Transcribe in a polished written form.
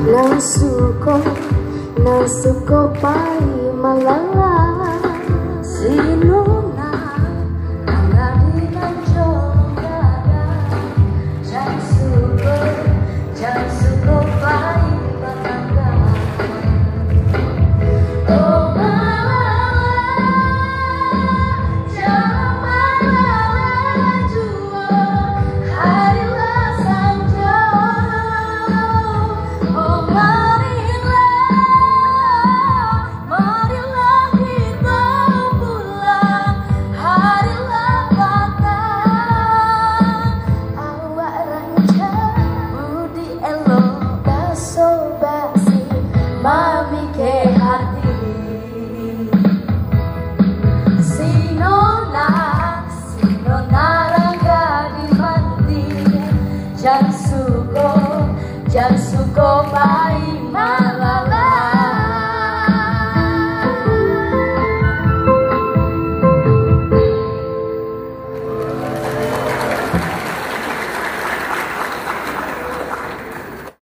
Nang suko pai malala sinuna nangadi nanjongada jangan suko pai malala oh malala jangan malala jua harilah sanjo oh mami ke hati sinona rangga di mati jangan suko pai malala.